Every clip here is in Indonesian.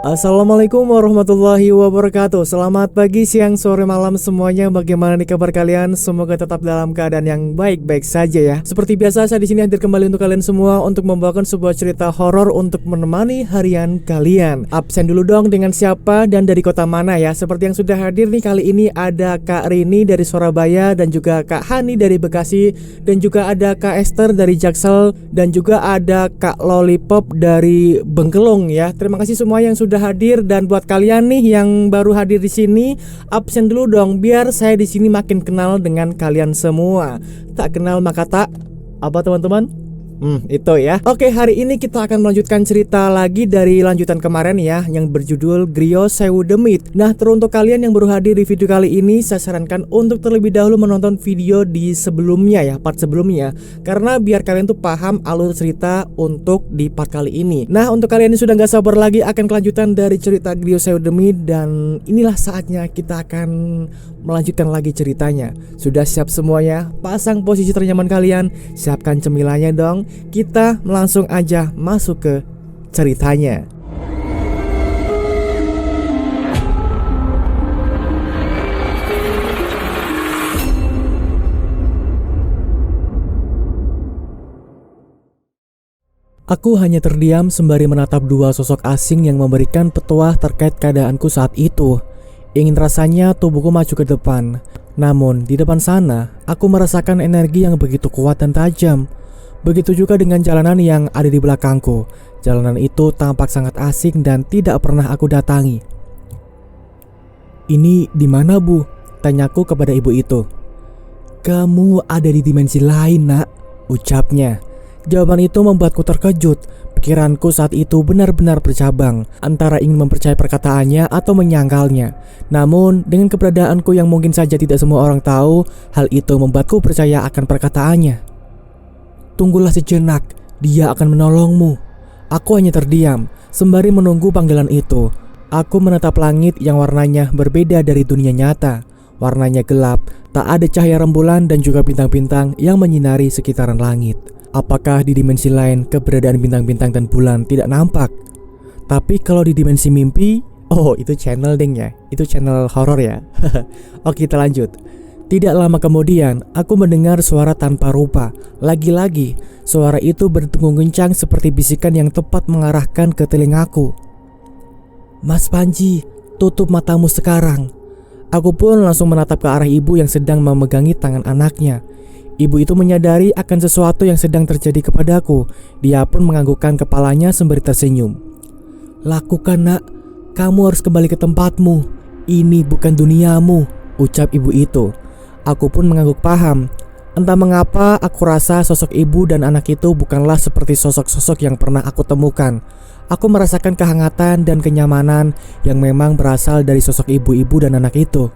Assalamualaikum warahmatullahi wabarakatuh. Selamat pagi, siang, sore, malam semuanya. Bagaimana nih kabar kalian? Semoga tetap dalam keadaan yang baik-baik saja ya. Seperti biasa, saya di sini hadir kembali untuk kalian semua untuk membawakan sebuah cerita horor untuk menemani harian kalian. Absen dulu dong, dengan siapa dan dari kota mana ya? Seperti yang sudah hadir nih, kali ini ada Kak Rini dari Surabaya dan juga Kak Hani dari Bekasi, dan juga ada Kak Esther dari Jaksel, dan juga ada Kak Lollipop dari Bengkelong ya. Terima kasih semua yang sudah hadir, dan buat kalian nih yang baru hadir di sini, absen dulu dong biar saya di sini makin kenal dengan kalian semua. Tak kenal maka tak apa teman-teman? Itu ya. Oke, hari ini kita akan melanjutkan cerita lagi dari lanjutan kemarin ya, yang berjudul Griyo Sewu Demit. Nah, teruntuk kalian yang baru hadir di video kali ini, saya sarankan untuk terlebih dahulu menonton video di sebelumnya ya, part sebelumnya, karena biar kalian tuh paham alur cerita untuk di part kali ini. Nah, untuk kalian yang sudah gak sabar lagi akan kelanjutan dari cerita Griyo Sewu Demit, dan inilah saatnya kita akan melanjutkan lagi ceritanya. Sudah siap semuanya? Pasang posisi ternyaman kalian, siapkan cemilannya dong. Kita langsung aja masuk ke ceritanya. Aku hanya terdiam sembari menatap dua sosok asing yang memberikan petuah terkait keadaanku saat itu. Ingin rasanya tubuhku maju ke depan. Namun di depan sana, aku merasakan energi yang begitu kuat dan tajam. Begitu juga dengan jalanan yang ada di belakangku. Jalanan itu tampak sangat asing dan tidak pernah aku datangi. "Ini di mana, Bu?" tanyaku kepada ibu itu. "Kamu ada di dimensi lain, Nak," ucapnya. Jawaban itu membuatku terkejut. Pikiranku saat itu benar-benar bercabang antara ingin mempercayai perkataannya atau menyangkalnya. Namun dengan keberadaanku yang mungkin saja tidak semua orang tahu, hal itu membuatku percaya akan perkataannya. "Tunggulah sejenak, dia akan menolongmu." Aku hanya terdiam sembari menunggu panggilan itu. Aku menatap langit yang warnanya berbeda dari dunia nyata. Warnanya gelap, tak ada cahaya rembulan dan juga bintang-bintang yang menyinari sekitaran langit. Apakah di dimensi lain keberadaan bintang-bintang dan bulan tidak nampak? Tapi kalau di dimensi mimpi, oh itu channel ding ya, itu channel horor ya. Oke, kita lanjut. Tidak lama kemudian, aku mendengar suara tanpa rupa. Lagi-lagi, suara itu berdengung kencang seperti bisikan yang tepat mengarahkan ke telingaku. "Mas Panji, tutup matamu sekarang." Aku pun langsung menatap ke arah ibu yang sedang memegangi tangan anaknya. Ibu itu menyadari akan sesuatu yang sedang terjadi kepadaku. Dia pun menganggukkan kepalanya sembari tersenyum. "Lakukan, Nak. Kamu harus kembali ke tempatmu. Ini bukan duniamu," ucap ibu itu. Aku pun mengangguk paham. Entah mengapa aku rasa sosok ibu dan anak itu bukanlah seperti sosok-sosok yang pernah aku temukan. Aku merasakan kehangatan dan kenyamanan yang memang berasal dari sosok ibu-ibu dan anak itu.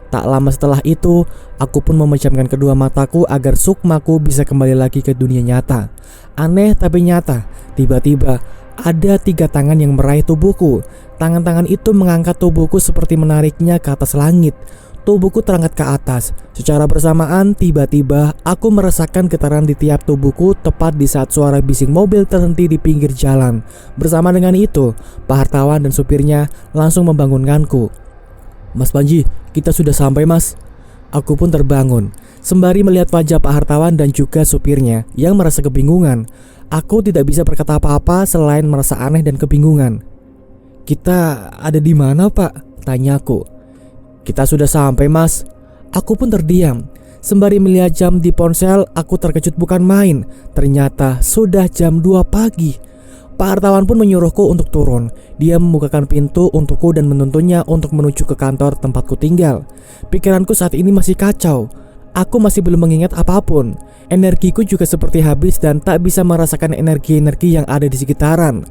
Tak lama setelah itu, aku pun memejamkan kedua mataku agar sukmaku bisa kembali lagi ke dunia nyata. Aneh tapi nyata, tiba-tiba ada 3 tangan yang meraih tubuhku. Tangan-tangan itu mengangkat tubuhku seperti menariknya ke atas langit. Tubuhku terangkat ke atas. Secara bersamaan, tiba-tiba aku merasakan getaran di tiap tubuhku tepat di saat suara bising mobil terhenti di pinggir jalan. Bersama dengan itu, Pak Hartawan dan supirnya langsung membangunkanku. "Mas Panji, kita sudah sampai, Mas." Aku pun terbangun sembari melihat wajah Pak Hartawan dan juga supirnya yang merasa kebingungan. Aku tidak bisa berkata apa-apa selain merasa aneh dan kebingungan. "Kita ada di mana, Pak?" tanyaku. "Kita sudah sampai, Mas." Aku pun terdiam sembari melihat jam di ponsel. Aku terkejut bukan main. Ternyata sudah jam 2 pagi. Pak Hartawan pun menyuruhku untuk turun. Dia membukakan pintu untukku dan menuntunnya untuk menuju ke kantor tempatku tinggal. Pikiranku saat ini masih kacau. Aku masih belum mengingat apapun. Energiku juga seperti habis dan tak bisa merasakan energi-energi yang ada di sekitaran.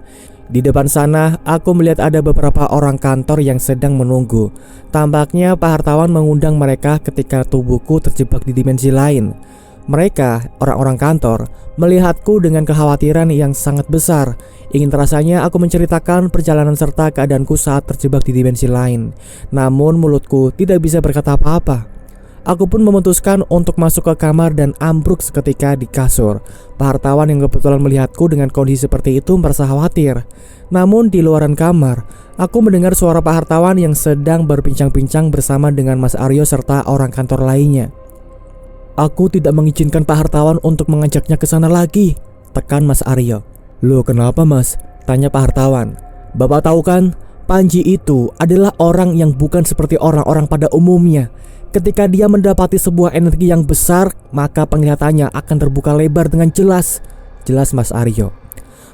Di depan sana, aku melihat ada beberapa orang kantor yang sedang menunggu. Tampaknya Pak Hartawan mengundang mereka ketika tubuhku terjebak di dimensi lain. Mereka, orang-orang kantor, melihatku dengan kekhawatiran yang sangat besar. Ingin rasanya aku menceritakan perjalanan serta keadaanku saat terjebak di dimensi lain. Namun mulutku tidak bisa berkata apa-apa. Aku pun memutuskan untuk masuk ke kamar dan ambruk seketika di kasur. Pak hartawan yang kebetulan melihatku dengan kondisi seperti itu merasa khawatir. Namun di luaran kamar, aku mendengar suara Pak hartawan yang sedang berbincang-bincang bersama dengan Mas Aryo serta orang kantor lainnya. Aku tidak mengizinkan Pak hartawan untuk mengajaknya ke sana lagi, tekan Mas Aryo. Loh kenapa mas? Tanya Pak hartawan. Bapak tahu kan, Panji itu adalah orang yang bukan seperti orang-orang pada umumnya. Ketika dia mendapati sebuah energi yang besar, maka penglihatannya akan terbuka lebar dengan jelas. Jelas Mas Aryo.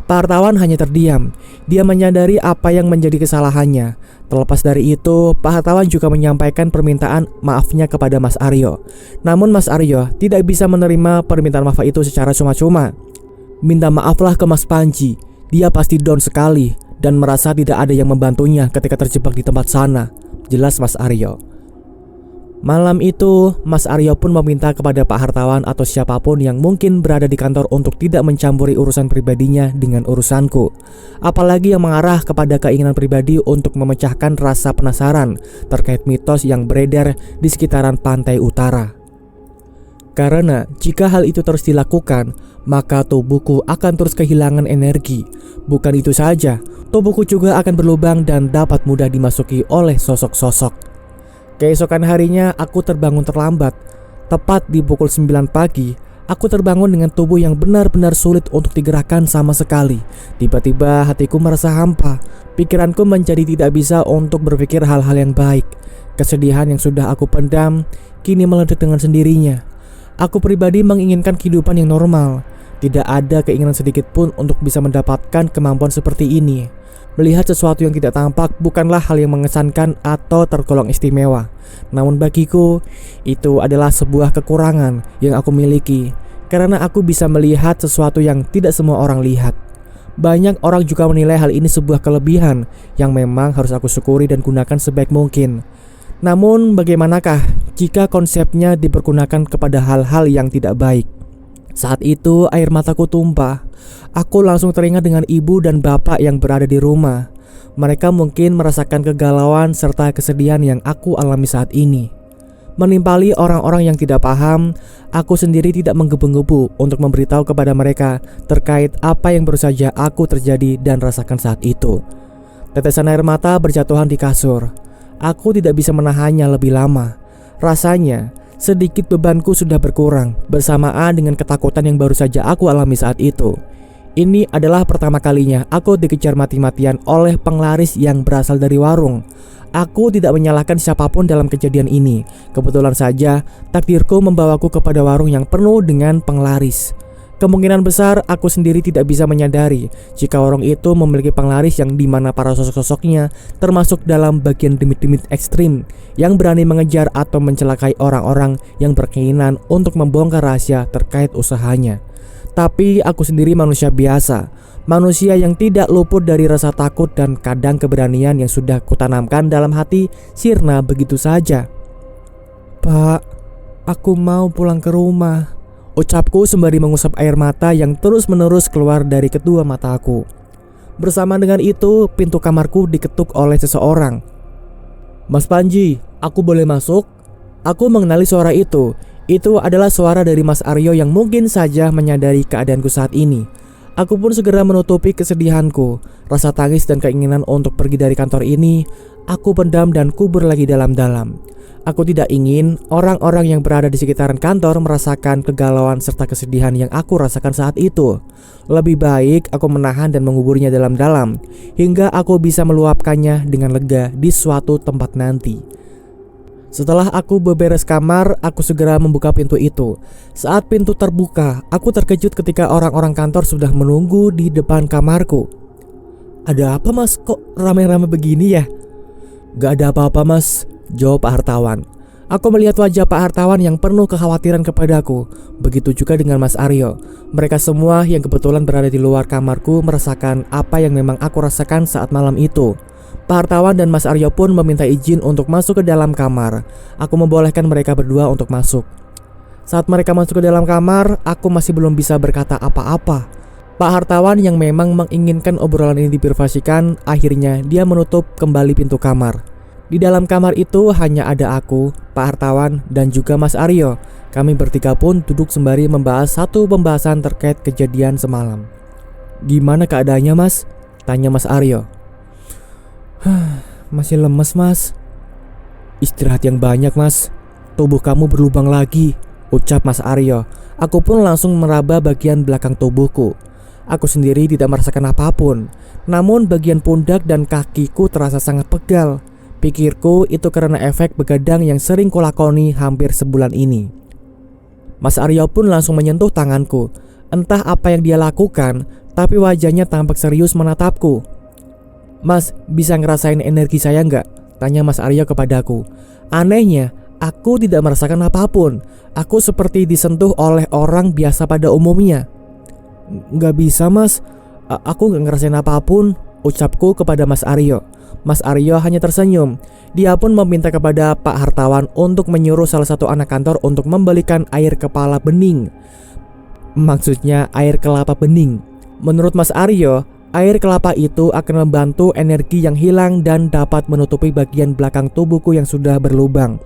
Pak hartawan hanya terdiam. Dia menyadari apa yang menjadi kesalahannya. Terlepas dari itu, Pak hartawan juga menyampaikan permintaan maafnya kepada Mas Aryo. Namun Mas Aryo tidak bisa menerima permintaan maaf itu secara cuma-cuma. Minta maaflah ke Mas Panji. Dia pasti down sekali dan merasa tidak ada yang membantunya ketika terjebak di tempat sana. Jelas Mas Aryo. Malam itu, Mas Aryo pun meminta kepada Pak hartawan atau siapapun yang mungkin berada di kantor untuk tidak mencampuri urusan pribadinya dengan urusanku. Apalagi yang mengarah kepada keinginan pribadi untuk memecahkan rasa penasaran terkait mitos yang beredar di sekitaran pantai utara. Karena jika hal itu terus dilakukan, maka tubuhku akan terus kehilangan energi. Bukan itu saja, tubuhku juga akan berlubang dan dapat mudah dimasuki oleh sosok-sosok. Keesokan harinya aku terbangun terlambat. Tepat di pukul 9 pagi, aku terbangun dengan tubuh yang benar-benar sulit untuk digerakkan sama sekali. Tiba-tiba hatiku merasa hampa. Pikiranku menjadi tidak bisa untuk berpikir hal-hal yang baik. Kesedihan yang sudah aku pendam kini meledak dengan sendirinya. Aku pribadi menginginkan kehidupan yang normal. Tidak ada keinginan sedikit pun untuk bisa mendapatkan kemampuan seperti ini. Melihat sesuatu yang tidak tampak bukanlah hal yang mengesankan atau tergolong istimewa. Namun bagiku, itu adalah sebuah kekurangan yang aku miliki. Karena aku bisa melihat sesuatu yang tidak semua orang lihat. Banyak orang juga menilai hal ini sebuah kelebihan yang memang harus aku syukuri dan gunakan sebaik mungkin. Namun bagaimanakah jika konsepnya dipergunakan kepada hal-hal yang tidak baik? Saat itu air mataku tumpah. Aku langsung teringat dengan ibu dan bapak yang berada di rumah. Mereka mungkin merasakan kegalauan serta kesedihan yang aku alami saat ini. Menimpali orang-orang yang tidak paham, aku sendiri tidak menggebu-gebu untuk memberitahu kepada mereka terkait apa yang baru saja aku terjadi dan rasakan saat itu. Tetesan air mata berjatuhan di kasur. Aku tidak bisa menahannya lebih lama. Rasanya sedikit bebanku sudah berkurang bersamaan dengan ketakutan yang baru saja aku alami saat itu. Ini adalah pertama kalinya aku dikejar mati-matian oleh penglaris yang berasal dari warung. Aku tidak menyalahkan siapapun dalam kejadian ini. Kebetulan saja takdirku membawaku kepada warung yang penuh dengan penglaris. Kemungkinan besar aku sendiri tidak bisa menyadari jika warung itu memiliki penglaris yang dimana para sosok-sosoknya termasuk dalam bagian demit-demit ekstrim yang berani mengejar atau mencelakai orang-orang yang berkeinginan untuk membongkar rahasia terkait usahanya. Tapi aku sendiri manusia biasa, manusia yang tidak luput dari rasa takut dan kadang keberanian yang sudah kutanamkan dalam hati sirna begitu saja. Pak, aku mau pulang ke rumah, ucapku sembari mengusap air mata yang terus-menerus keluar dari kedua mataku. Bersama dengan itu, pintu kamarku diketuk oleh seseorang. Mas Panji, aku boleh masuk? Aku mengenali suara itu. Itu adalah suara dari Mas Aryo yang mungkin saja menyadari keadaanku saat ini. Aku pun segera menutupi kesedihanku. Rasa tangis dan keinginan untuk pergi dari kantor ini aku pendam dan kubur lagi dalam-dalam. Aku tidak ingin orang-orang yang berada di sekitaran kantor merasakan kegalauan serta kesedihan yang aku rasakan saat itu. Lebih baik aku menahan dan menguburnya dalam-dalam hingga aku bisa meluapkannya dengan lega di suatu tempat nanti. Setelah aku beberes kamar, aku segera membuka pintu itu. Saat pintu terbuka, aku terkejut ketika orang-orang kantor sudah menunggu di depan kamarku. Ada apa mas? Kok ramai-ramai begini ya? Gak ada apa-apa mas, jawab Pak hartawan. Aku melihat wajah Pak hartawan yang penuh kekhawatiran kepadaku. Begitu juga dengan Mas Aryo. Mereka semua yang kebetulan berada di luar kamarku merasakan apa yang memang aku rasakan saat malam itu. Pak hartawan dan Mas Aryo pun meminta izin untuk masuk ke dalam kamar. Aku membolehkan mereka berdua untuk masuk. Saat mereka masuk ke dalam kamar, aku masih belum bisa berkata apa-apa. Pak hartawan yang memang menginginkan obrolan ini diprivasikan, akhirnya dia menutup kembali pintu kamar. Di dalam kamar itu hanya ada aku, Pak Hartawan, dan juga Mas Aryo. Kami bertiga pun duduk sembari membahas satu pembahasan terkait kejadian semalam. "Gimana keadaannya, Mas?" tanya Mas Aryo. "Masih lemes, Mas." "Istirahat yang banyak, Mas. Tubuh kamu berlubang lagi," ucap Mas Aryo. Aku pun langsung meraba bagian belakang tubuhku. Aku sendiri tidak merasakan apapun, namun bagian pundak dan kakiku terasa sangat pegal. Pikirku itu karena efek begadang yang sering kulakoni hampir sebulan ini. Mas Aryo pun langsung menyentuh tanganku. Entah apa yang dia lakukan, tapi wajahnya tampak serius menatapku. "Mas, bisa ngerasain energi saya nggak?" tanya Mas Aryo kepadaku. Anehnya, aku tidak merasakan apapun. Aku seperti disentuh oleh orang biasa pada umumnya. "Nggak bisa, Mas. Aku nggak ngerasain apapun," ucapku kepada Mas Aryo. Mas Aryo hanya tersenyum. Dia pun meminta kepada Pak Hartawan untuk menyuruh salah satu anak kantor untuk membelikan air kepala bening. Maksudnya air kelapa bening. Menurut Mas Aryo, air kelapa itu akan membantu energi yang hilang dan dapat menutupi bagian belakang tubuhku yang sudah berlubang.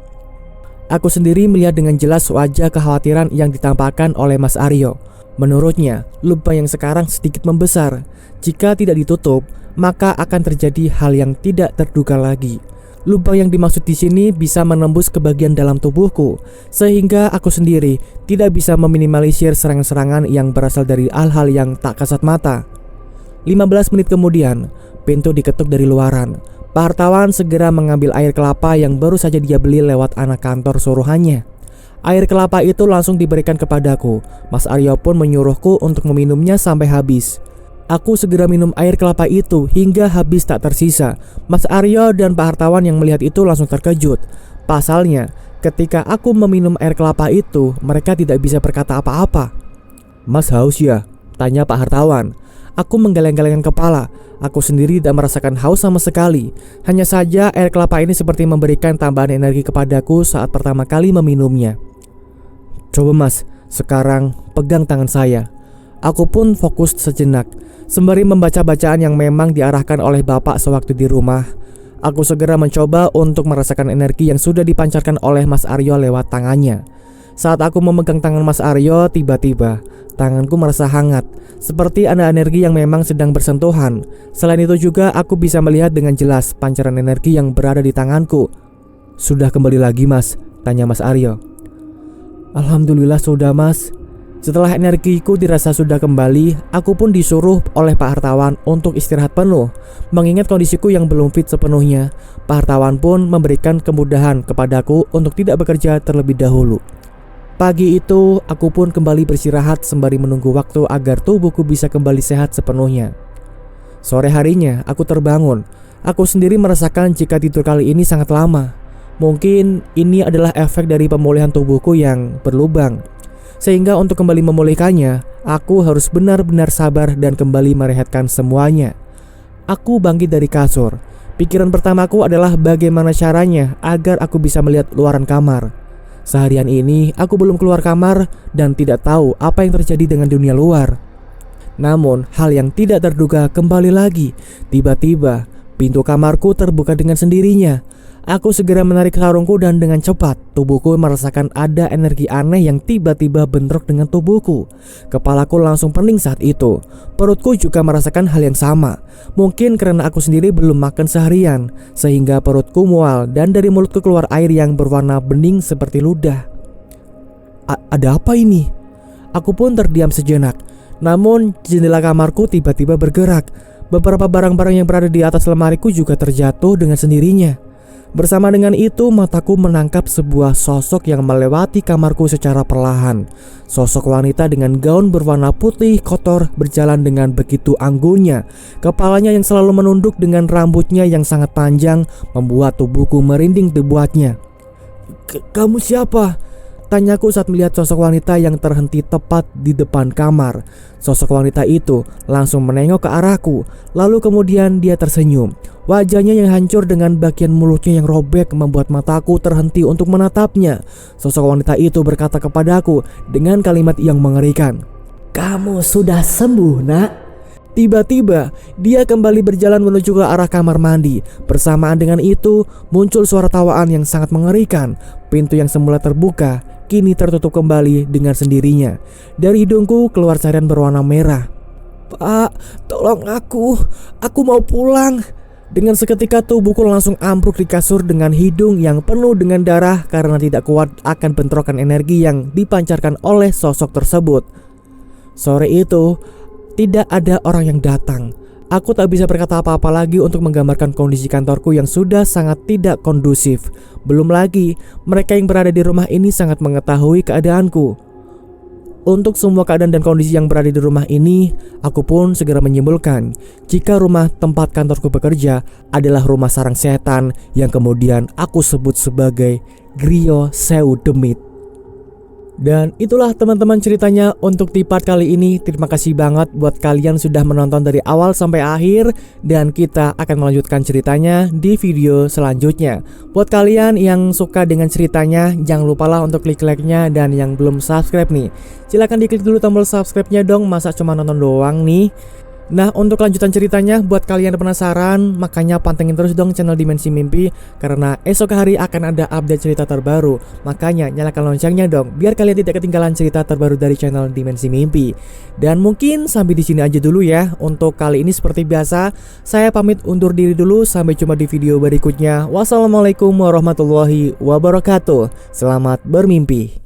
Aku sendiri melihat dengan jelas wajah kekhawatiran yang ditampakkan oleh Mas Aryo. Menurutnya, lubang yang sekarang sedikit membesar. Jika tidak ditutup, maka akan terjadi hal yang tidak terduga lagi. Lubang yang dimaksud di sini bisa menembus ke bagian dalam tubuhku, sehingga aku sendiri tidak bisa meminimalisir serangan-serangan yang berasal dari hal-hal yang tak kasat mata. 15 menit kemudian, pintu diketuk dari luaran. Pak Hartawan segera mengambil air kelapa yang baru saja dia beli lewat anak kantor suruhannya. Air kelapa itu langsung diberikan kepadaku. Mas Aryo pun menyuruhku untuk meminumnya sampai habis. Aku segera minum air kelapa itu hingga habis tak tersisa. Mas Aryo dan Pak Hartawan yang melihat itu langsung terkejut. Pasalnya, ketika aku meminum air kelapa itu, mereka tidak bisa berkata apa-apa. "Mas haus ya?" tanya Pak Hartawan. Aku menggeleng-gelengkan kepala. Aku sendiri tidak merasakan haus sama sekali. Hanya saja air kelapa ini seperti memberikan tambahan energi kepadaku saat pertama kali meminumnya. "Coba Mas, sekarang pegang tangan saya." Aku pun fokus sejenak, sembari membaca bacaan yang memang diarahkan oleh bapak sewaktu di rumah. Aku segera mencoba untuk merasakan energi yang sudah dipancarkan oleh Mas Aryo lewat tangannya. Saat aku memegang tangan Mas Aryo, tiba-tiba tanganku merasa hangat, seperti ada energi yang memang sedang bersentuhan. Selain itu juga aku bisa melihat dengan jelas pancaran energi yang berada di tanganku. "Sudah kembali lagi, Mas?" tanya Mas Aryo. "Alhamdulillah sudah, Mas." Setelah energiku dirasa sudah kembali, aku pun disuruh oleh Pak Hartawan untuk istirahat penuh. Mengingat kondisiku yang belum fit sepenuhnya, Pak Hartawan pun memberikan kemudahan kepadaku untuk tidak bekerja terlebih dahulu. Pagi itu, aku pun kembali beristirahat sembari menunggu waktu agar tubuhku bisa kembali sehat sepenuhnya. Sore harinya, aku terbangun. Aku sendiri merasakan jika tidur kali ini sangat lama. Mungkin ini adalah efek dari pemulihan tubuhku yang berlubang. Sehingga untuk kembali memulihkannya, aku harus benar-benar sabar dan kembali merehatkan semuanya. Aku bangkit dari kasur. Pikiran pertamaku adalah bagaimana caranya agar aku bisa melihat luaran kamar. Seharian ini aku belum keluar kamar dan tidak tahu apa yang terjadi dengan dunia luar. Namun hal yang tidak terduga kembali lagi. Tiba-tiba pintu kamarku terbuka dengan sendirinya. Aku segera menarik sarungku dan dengan cepat tubuhku merasakan ada energi aneh yang tiba-tiba bentrok dengan tubuhku. Kepalaku langsung pening saat itu. Perutku juga merasakan hal yang sama. Mungkin karena aku sendiri belum makan seharian, sehingga perutku mual dan dari mulutku keluar air yang berwarna bening seperti ludah. Ada apa ini? Aku pun terdiam sejenak. Namun jendela kamarku tiba-tiba bergerak. Beberapa barang-barang yang berada di atas lemariku juga terjatuh dengan sendirinya. Bersama dengan itu, mataku menangkap sebuah sosok yang melewati kamarku secara perlahan. Sosok wanita dengan gaun berwarna putih kotor berjalan dengan begitu anggunnya. Kepalanya yang selalu menunduk dengan rambutnya yang sangat panjang membuat tubuhku merinding dibuatnya. Kamu siapa?" tanyaku saat melihat sosok wanita yang terhenti tepat di depan kamar. Sosok wanita itu langsung menengok ke arahku, lalu kemudian dia tersenyum. Wajahnya yang hancur dengan bagian mulutnya yang robek membuat mataku terhenti untuk menatapnya. Sosok wanita itu berkata kepadaku dengan kalimat yang mengerikan. "Kamu sudah sembuh, Nak?" Tiba-tiba dia kembali berjalan menuju ke arah kamar mandi. Bersamaan dengan itu muncul suara tawaan yang sangat mengerikan. Pintu yang semula terbuka kini tertutup kembali dengan sendirinya. Dari hidungku keluar cairan berwarna merah. "Pak, tolong aku mau pulang." Dengan seketika tubuhku langsung ambruk di kasur dengan hidung yang penuh dengan darah karena tidak kuat akan bentrokan energi yang dipancarkan oleh sosok tersebut. Sore itu tidak ada orang yang datang. Aku tak bisa berkata apa-apa lagi untuk menggambarkan kondisi kantorku yang sudah sangat tidak kondusif. Belum lagi mereka yang berada di rumah ini sangat mengetahui keadaanku. Untuk semua keadaan dan kondisi yang berada di rumah ini, aku pun segera menyimpulkan jika rumah tempat kantorku bekerja adalah rumah sarang setan yang kemudian aku sebut sebagai Griyo Sewu Demit. Dan itulah teman-teman ceritanya untuk di part kali ini. Terima kasih banget buat kalian sudah menonton dari awal sampai akhir. Dan kita akan melanjutkan ceritanya di video selanjutnya. Buat kalian yang suka dengan ceritanya, jangan lupalah untuk klik like-nya. Dan yang belum subscribe nih, silahkan diklik dulu tombol subscribe-nya dong. Masa cuma nonton doang nih? Nah, untuk lanjutan ceritanya, buat kalian yang penasaran, makanya pantengin terus dong channel Dimensi Mimpi. Karena esok hari akan ada update cerita terbaru. Makanya nyalakan loncengnya dong, biar kalian tidak ketinggalan cerita terbaru dari channel Dimensi Mimpi. Dan mungkin sampai di sini aja dulu ya. Untuk kali ini seperti biasa, saya pamit undur diri dulu. Sampai jumpa di video berikutnya. Wassalamualaikum warahmatullahi wabarakatuh. Selamat bermimpi.